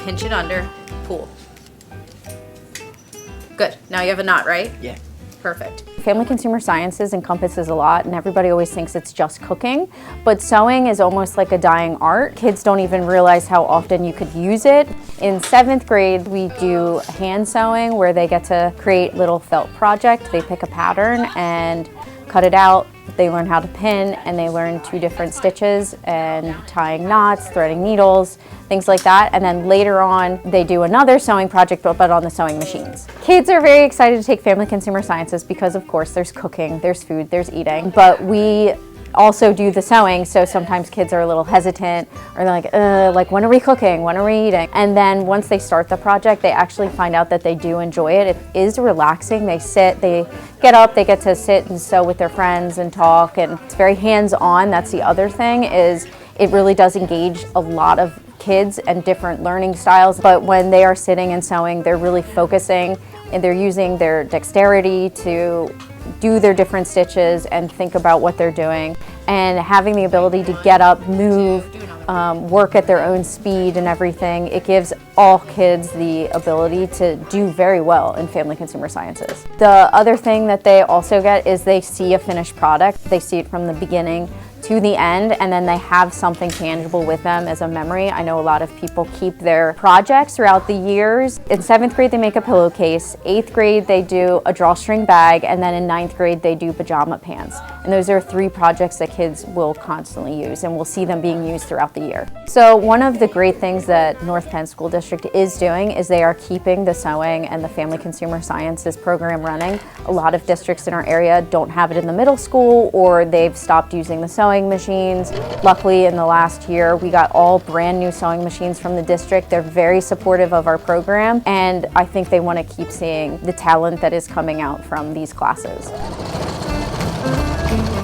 pinch it under, pull. Good, now you have a knot, right? Yeah. Perfect. Family consumer sciences encompasses a lot, and everybody always thinks it's just cooking, but sewing is almost like a dying art. Kids don't even realize how often you could use it. In 7th grade, we do hand sewing where they get to create little felt project. They pick a pattern and cut it out. They learn how to pin, and they learn 2 different stitches and tying knots, threading needles, things like that. And then later on, they do another sewing project, but on the sewing machines. Kids are very excited to take family consumer sciences because, of course, there's cooking, there's food, there's eating, but we also do the sewing, so sometimes kids are a little hesitant, or they're like, when are we cooking? When are we eating? And then once they start the project, they actually find out that they do enjoy it. It is relaxing. They sit, they get up, they get to sit and sew with their friends and talk, and it's very hands-on. That's the other thing, is it really does engage a lot of kids and different learning styles, but when they are sitting and sewing, they're really focusing and they're using their dexterity to do their different stitches and think about what they're doing, and having the ability to get up, move, work at their own speed and everything. It gives all kids the ability to do very well in family consumer sciences. The other thing that they also get is they see a finished product. They see it from the beginning to the end, and then they have something tangible with them as a memory. I know a lot of people keep their projects throughout the years. In 7th grade, they make a pillowcase. 8th grade, they do a drawstring bag, and then in 9th grade, they do pajama pants. And those are 3 projects that kids will constantly use, and we'll see them being used throughout the year. So one of the great things that North Penn School District is doing is they are keeping the sewing and the family consumer sciences program running. A lot of districts in our area don't have it in the middle school, or they've stopped using the sewing machines. Luckily, in the last year, we got all brand new sewing machines from the district. They're very supportive of our program, and I think they want to keep seeing the talent that is coming out from these classes.